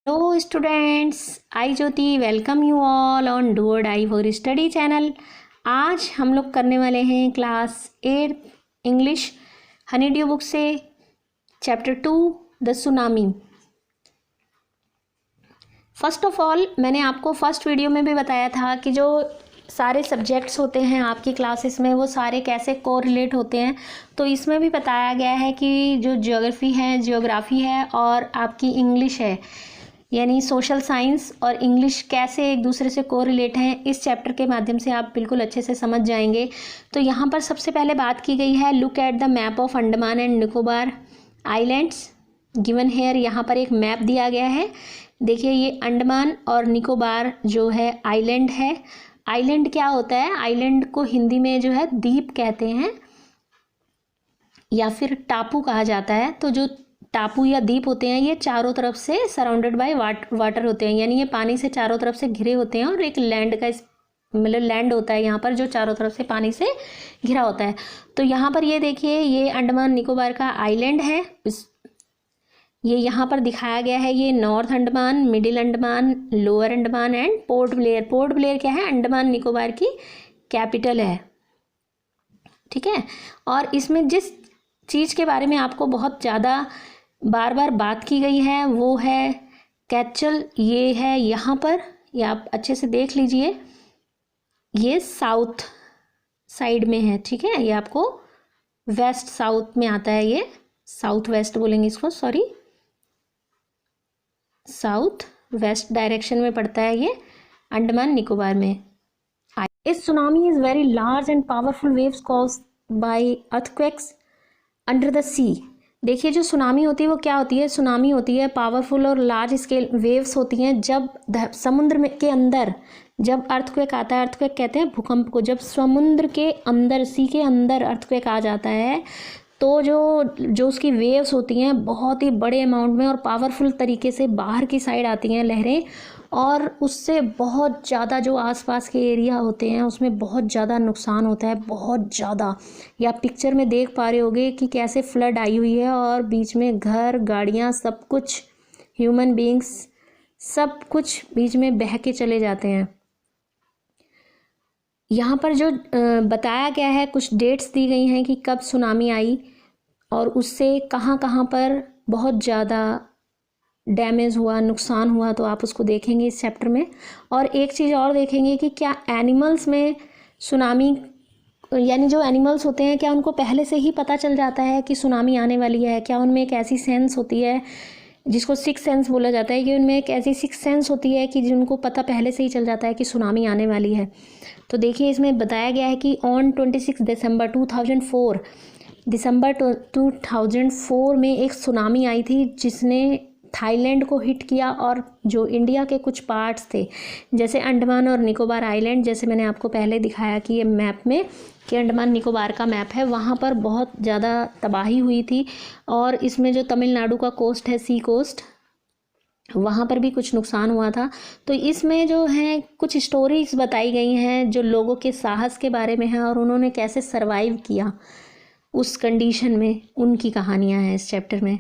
Hello students, I Jyoti welcome you all on do or die for study channel. आज हम लोग करने वाले हैं class 8 English honey dew book से chapter 2 the tsunami. First of all मैंने आपको फर्स्ट वीडियो में भी बताया था कि जो सारे सब्जेक्ट्स होते हैं आपकी क्लासेस में वो सारे कैसे कोरिलेट होते हैं। तो इसमें भी बताया गया है कि जो जियोग्राफी है और आपकी इंग्लिश है यानी सोशल साइंस और इंग्लिश कैसे एक दूसरे से कोरिलेट हैं, इस चैप्टर के माध्यम से आप बिल्कुल अच्छे से समझ जाएंगे। तो यहाँ पर सबसे पहले बात की गई है look at the map of Andaman and Nicobar islands given here. यहाँ पर एक मैप दिया गया है। देखिए ये अंडमान और निकोबार जो है आइलैंड है। आइलैंड क्या होता है? आइलैंड को हिंदी में जो है द्वीप कहते हैं या फिर टापू कहा जाता है। तो जो टापू या द्वीप होते हैं ये चारों तरफ से सराउंडेड बाय वाटर होते हैं, यानी ये पानी से चारों तरफ से घिरे होते हैं और एक लैंड का मतलब लैंड होता है यहाँ पर जो चारों तरफ से पानी से घिरा होता है। तो यहाँ पर ये देखिए ये अंडमान निकोबार का आइलैंड है। ये यहाँ पर दिखाया गया है। ये north Andaman, middle Andaman, lower Andaman and port Blair. Port Blair क्या है? अंडमान निकोबार की कैपिटल है। ठीक है। और इसमें जिस चीज़ के बारे में आपको बहुत ज़्यादा बार बार बात की गई है वो है कैचल। ये है यहाँ पर, ये आप अच्छे से देख लीजिए, ये साउथ साइड में है। ठीक है। ये आपको वेस्ट साउथ में आता है, ये साउथ वेस्ट बोलेंगे इसको, सॉरी साउथ वेस्ट डायरेक्शन में पड़ता है ये अंडमान निकोबार में। इस tsunami is very large and powerful waves caused by earthquakes under the sea. देखिए जो सुनामी होती है वो क्या होती है? सुनामी होती है पावरफुल और लार्ज स्केल वेव्स होती हैं जब समुद्र में के अंदर जब अर्थक्वेक आता है। अर्थक्वेक कहते हैं भूकंप को। जब समुद्र के अंदर, सी के अंदर अर्थक्वेक आ जाता है तो जो उसकी वेव्स होती हैं बहुत ही बड़े अमाउंट में और पावरफुल तरीके से बाहर की साइड आती हैं लहरें, और उससे बहुत ज़्यादा जो आसपास के एरिया होते हैं उसमें बहुत ज़्यादा नुकसान होता है, बहुत ज़्यादा। या पिक्चर में देख पा रहे होगे कि कैसे फ्लड आई हुई है और बीच में घर, गाड़ियाँ, सब कुछ, ह्यूमन बीइंग्स, सब कुछ बीच में बह के चले जाते हैं। यहाँ पर जो बताया गया है, कुछ डेट्स दी गई हैं कि कब सुनामी आई और उससे कहाँ कहाँ पर बहुत ज़्यादा डैमेज हुआ, नुकसान हुआ, तो आप उसको देखेंगे इस चैप्टर में। और एक चीज़ और देखेंगे कि क्या एनिमल्स में सुनामी, यानी जो एनिमल्स होते हैं क्या उनको पहले से ही पता चल जाता है कि सुनामी आने वाली है? क्या उनमें एक ऐसी सेंस होती है जिसको सिक्स सेंस बोला जाता है, कि उनमें एक ऐसी सिक्स सेंस होती है कि जिनको पता पहले से ही चल जाता है कि सुनामी आने वाली है? तो देखिए इसमें बताया गया है कि ऑन 26 दिसंबर 2004 में एक सुनामी आई थी जिसने थाईलैंड को हिट किया, और जो इंडिया के कुछ पार्ट्स थे जैसे अंडमान और निकोबार आइलैंड, जैसे मैंने आपको पहले दिखाया कि ये मैप में कि अंडमान निकोबार का मैप है, वहाँ पर बहुत ज़्यादा तबाही हुई थी। और इसमें जो तमिलनाडु का कोस्ट है, सी कोस्ट, वहाँ पर भी कुछ नुकसान हुआ था। तो इसमें जो है कुछ स्टोरीज बताई गई हैं जो लोगों के साहस के बारे में है और उन्होंने कैसे सरवाइव किया उस कंडीशन में, उनकी कहानियाँ हैं इस चैप्टर में।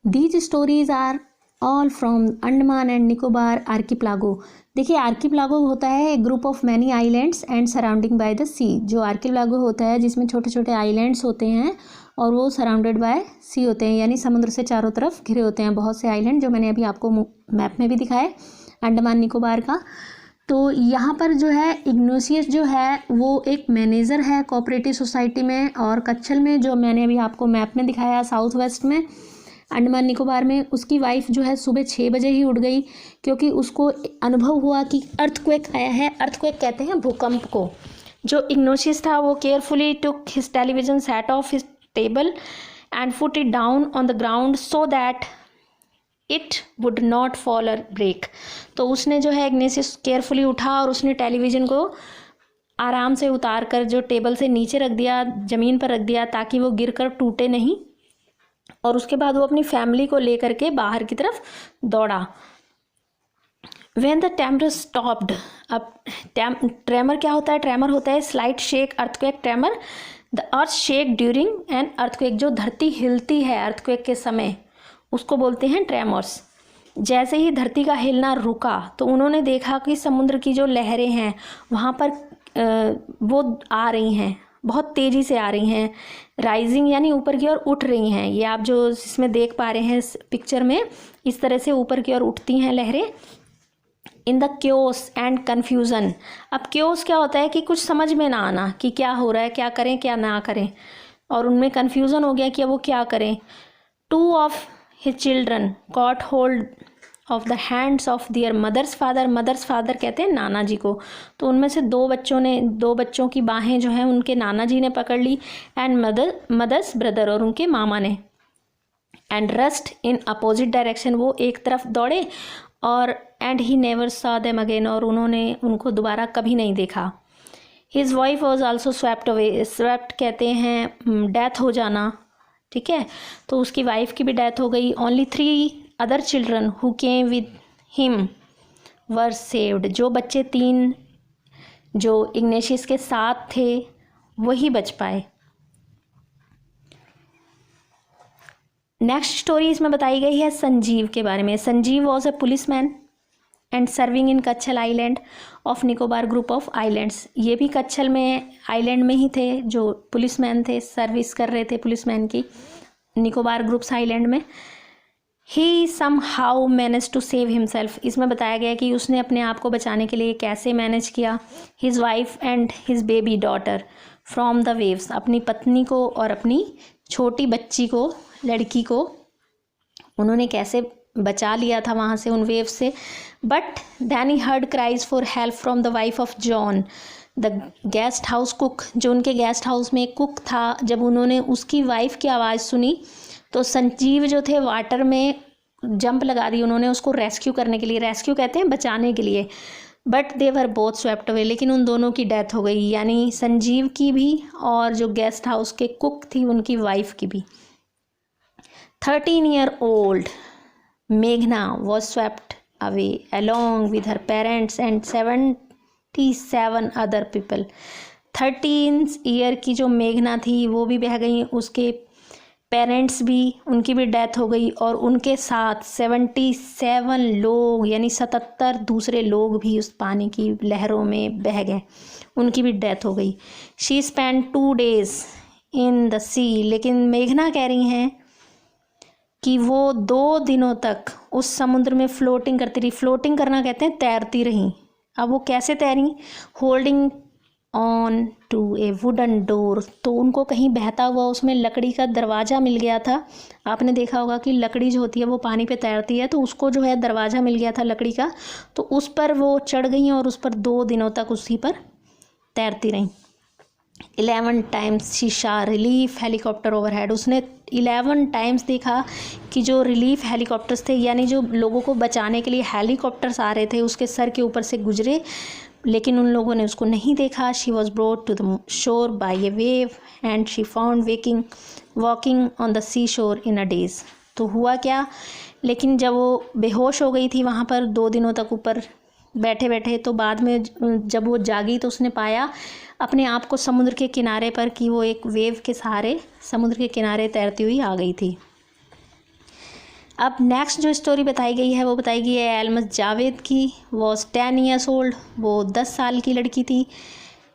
These stories are all from Andaman and Nicobar archipelago. देखिए आर्किप्लागो होता है एक group of many islands and surrounding by the sea. जो आर्किप्लागो होता है जिसमें छोटे छोटे आइलैंड्स होते हैं और वो सराउंडेड बाय सी होते हैं, यानी समुद्र से चारों तरफ घिरे होते हैं बहुत से आइलैंड, जो मैंने अभी आपको मैप में भी दिखाए अंडमान निकोबार का। तो यहाँ पर जो है इग्नोसियस जो है वो एक मैनेजर है कोऑपरेटिव सोसाइटी में, और कच्छल में जो मैंने अभी आपको मैप में दिखाया साउथ वेस्ट में अंडमान निकोबार में, उसकी वाइफ जो है सुबह 6 बजे ही उठ गई क्योंकि उसको अनुभव हुआ कि अर्थक्वेक आया है। अर्थक्वेक कहते हैं भूकंप को। जो इग्नोसियस था वो carefully took his television set of his table and put it down on the ground so that it would not fall और ब्रेक। तो उसने जो है इग्नोसियस केयरफुली उठा और उसने टेलीविज़न को आराम से उतार कर जो टेबल से नीचे रख दिया, ज़मीन पर रख दिया, ताकि वो गिर कर टूटे नहीं। और उसके बाद वो अपनी फैमिली को लेकर के बाहर की तरफ दौड़ा। When the tremor stopped, अब ट्रेमर क्या होता है? ट्रेमर होता है slight shake, earthquake, tremor. The earth shake during an earthquake, जो धरती हिलती है अर्थक्वेक के समय, उसको बोलते हैं ट्रेमर्स। जैसे ही धरती का हिलना रुका तो उन्होंने देखा कि समुद्र की जो लहरें हैं वहाँ पर वो आ रही हैं, बहुत तेज़ी से आ रही हैं, राइजिंग यानी ऊपर की ओर उठ रही हैं। ये आप जो इसमें देख पा रहे हैं इस पिक्चर में, इस तरह से ऊपर की ओर उठती हैं लहरें। In the chaos and confusion. अब क्योस क्या होता है कि कुछ समझ में ना आना कि क्या हो रहा है, क्या करें क्या ना करें, और उनमें कन्फ्यूज़न हो गया कि अब वो क्या करें। 2 of his children caught hold of the hands of their mother's father. Mother's father कहते हैं नाना जी को। तो उनमें से 2 बच्चों की बाहें जो हैं उनके नाना जी ने पकड़ ली, एंड मदर्स ब्रदर, और उनके मामा ने। And rust in opposite direction, वो एक तरफ दौड़े, और and he never saw them again, और उन्होंने उनको दोबारा कभी नहीं देखा। His wife was also swept away. Swept कहते हैं डेथ हो जाना, ठीक है, तो उसकी वाइफ की भी डेथ हो गई। Only 3 other children who came with him were saved. जो बच्चे 3 जो इग्नेशियस के साथ थे वही बच पाए। नेक्स्ट स्टोरी इसमें बताई गई है संजीव के बारे में। Sanjeev was a policeman and serving in Katchal island of Nicobar group of islands. ये भी कच्छल में आइलैंड में ही थे, जो पुलिसमैन थे, सर्विस कर रहे थे पुलिसमैन की निकोबार ग्रुप्स आइलैंड में। He somehow manage to save himself. इसमें बताया गया कि उसने अपने आप को बचाने के लिए कैसे मैनेज किया। His wife and his baby daughter from the waves. अपनी पत्नी को और अपनी छोटी बच्ची को, लड़की को उन्होंने कैसे बचा लिया था वहाँ से, उन वेव से। But then he heard cries for help from the wife of John the guest house cook. जो उनके गेस्ट हाउस में कुक था, जब उन्होंने उसकी वाइफ की आवाज़ सुनी तो संजीव जो थे वाटर में जंप लगा दी उन्होंने उसको रेस्क्यू करने के लिए। रेस्क्यू कहते हैं बचाने के लिए। But they were both swept away. लेकिन उन दोनों की डेथ हो गई, यानी संजीव की भी और जो गेस्ट हाउस के कुक थी उनकी वाइफ की भी। 13-year-old मेघना was swept away along with her parents and 77 other people। 13 year की जो मेघना थी वो भी बह गई, उसके पेरेंट्स भी, उनकी भी डेथ हो गई, और उनके साथ 77 लोग यानी 77 दूसरे लोग भी उस पानी की लहरों में बह गए, उनकी भी डेथ हो गई। She spend 2 days in the sea. लेकिन मेघना कह रही हैं कि वो 2 दिनों तक उस समुद्र में फ्लोटिंग करती रही। फ्लोटिंग करना कहते हैं तैरती रहीं। अब वो कैसे तैरी? Holding on to a wooden door. तो उनको कहीं बहता हुआ उसमें लकड़ी का दरवाज़ा मिल गया था। आपने देखा होगा कि लकड़ी जो होती है वो पानी पे तैरती है, तो उसको जो है दरवाज़ा मिल गया था लकड़ी का, तो उस पर वो चढ़ गई और उस पर 2 दिनों तक उसी पर तैरती रहीं। 11 times शी शा रिलीफ हेलीकॉप्टर ओवरहेड। उसने 11 times देखा कि जो रिलीफ हेलीकॉप्टर्स थे, यानी जो लोगों को बचाने के लिए हेलीकॉप्टर्स आ रहे थे, उसके सर के ऊपर से गुजरे, लेकिन उन लोगों ने उसको नहीं देखा। She was brought to the shore by a wave and she found walking on the sea shore in a days. तो हुआ क्या, लेकिन जब वो बेहोश हो गई थी वहाँ पर 2 दिनों तक ऊपर बैठे बैठे, तो बाद में जब वो जागी तो उसने पाया अपने आप को समुद्र के किनारे पर, कि वो एक वेव के सहारे समुद्र के किनारे तैरती हुई आ गई थी। अब नेक्स्ट जो स्टोरी बताई गई है वो बताई गई है एल्मस जावेद की। Was 10 years old। वो 10 साल की लड़की थी।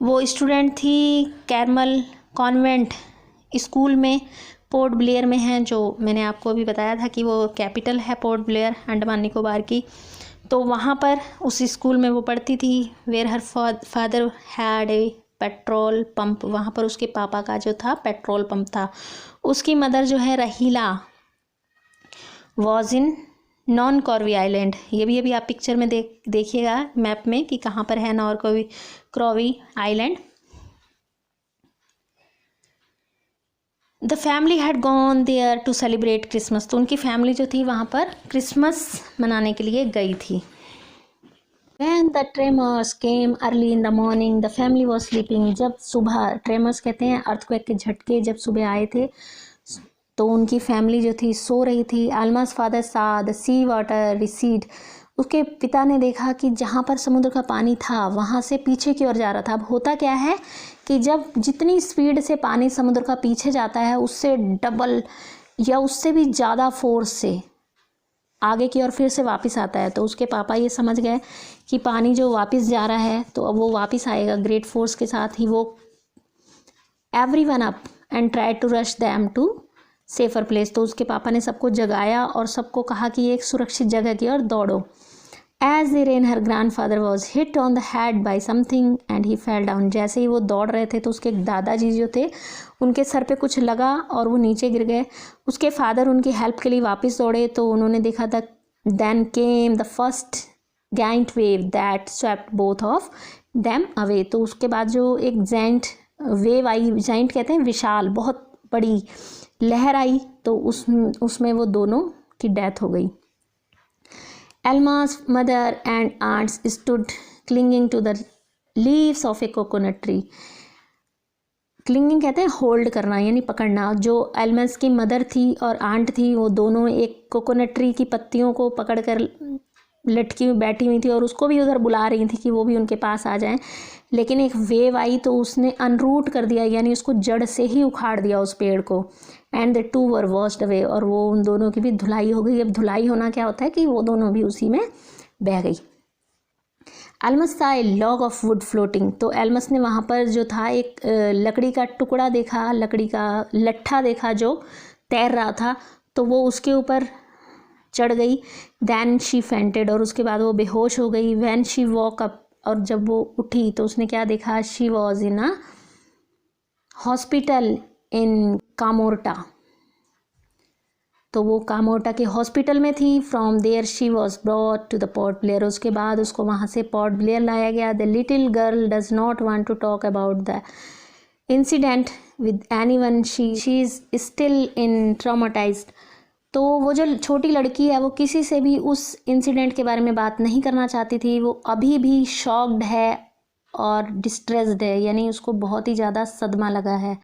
वो स्टूडेंट थी कैरमल कॉन्वेंट स्कूल में, पोर्ट ब्लेयर में है, जो मैंने आपको अभी बताया था कि वो कैपिटल है पोर्ट ब्लेयर अंडमान निकोबार की। तो वहाँ पर उस स्कूल में वो पढ़ती थी। Where her father had a petrol pump. वहाँ पर उसके पापा का जो था पेट्रोल पंप था। उसकी मदर जो है रहीला वॉज इन नॉन कॉर्वी आइलैंड। ये भी अभी आप पिक्चर में देखिएगा मैप में कि कहाँ पर है Nancowry island. The family had gone there to celebrate Christmas. तो उनकी फैमिली जो थी वहाँ पर क्रिसमस मनाने के लिए गई थी। When the tremors came early in the morning, the family was sleeping। जब सुबह, ट्रेमर्स कहते हैं अर्थक्वेक के झटके, जब सुबह आए थे तो उनकी फैमिली जो थी सो रही थी। आल्मा's father saw the sea water recede। उसके पिता ने देखा कि जहाँ पर समुद्र का पानी था वहाँ से पीछे की ओर जा रहा था। अब होता क्या है कि जब जितनी स्पीड से पानी समुद्र का पीछे जाता है उससे डबल या उससे भी ज़्यादा फोर्स से आगे की ओर फिर से वापस आता है। तो उसके पापा ये समझ गए कि पानी जो वापस जा रहा है तो अब वो वापस आएगा ग्रेट फोर्स के साथ ही। वो everyone up and try to rush them to safer place. तो उसके पापा ने सबको जगाया और सबको कहा कि एक सुरक्षित जगह की ओर दौड़ो। As they ran her grandfather was hit on the head by something and he fell down. जैसे ही वो दौड़ रहे थे तो उसके दादाजी जो थे उनके सर पे कुछ लगा और वो नीचे गिर गए। उसके फादर उनकी हेल्प के लिए वापस दौड़े तो उन्होंने देखा था then came the first giant wave that swept both of them away. तो उसके बाद जो एक जाइंट वेव आई, जाइंट कहते हैं विशाल, बहुत बड़ी लहर आई, तो उसमें वो दोनों की डेथ हो गई। Alma's mother and aunts stood clinging to the leaves of a coconut tree. Clinging कहते हैं होल्ड करना यानी पकड़ना। जो एल्मस की मदर थी और आंट थी वो दोनों एक कोकोनट ट्री की पत्तियों को पकड़कर लटकी हुई बैठी हुई थी और उसको भी उधर बुला रही थी कि वो भी उनके पास आ जाएं। लेकिन एक वेव आई तो उसने अनरूट कर दिया यानी उसको जड़ से ही उखाड़ दिया उस पेड़ को। And the two were washed away, और वो उन दोनों की भी धुलाई हो गई। अब धुलाई होना क्या होता है कि वो दोनों भी उसी में बह गई। एल्मस था ए लॉग ऑफ वुड फ्लोटिंग। तो एल्मस ने वहाँ पर जो था एक लकड़ी का टुकड़ा देखा, लकड़ी का लट्ठा देखा जो तैर रहा था, तो वो उसके ऊपर चढ़ गई। दैन शी फेंटेड, और उसके बाद वो बेहोश हो गई। व्हेन शी वॉक अप, और जब वो उठी तो उसने क्या देखा, she was in a hospital in Kamorta. तो वो कामोर्टा के हॉस्पिटल में थी। From there she was brought to the Port Blair, उसके बाद उसको वहाँ से पोर्ट ब्लेयर लाया गया। The little girl does not want to talk about the incident with anyone, she is still in traumatized. तो वो जो छोटी लड़की है वो किसी से भी उस इंसिडेंट के बारे में बात नहीं करना चाहती थी। वो अभी भी शॉक्ड है और डिस्ट्रेस्ड है, यानी उसको बहुत ही ज़्यादा सदमा लगा है।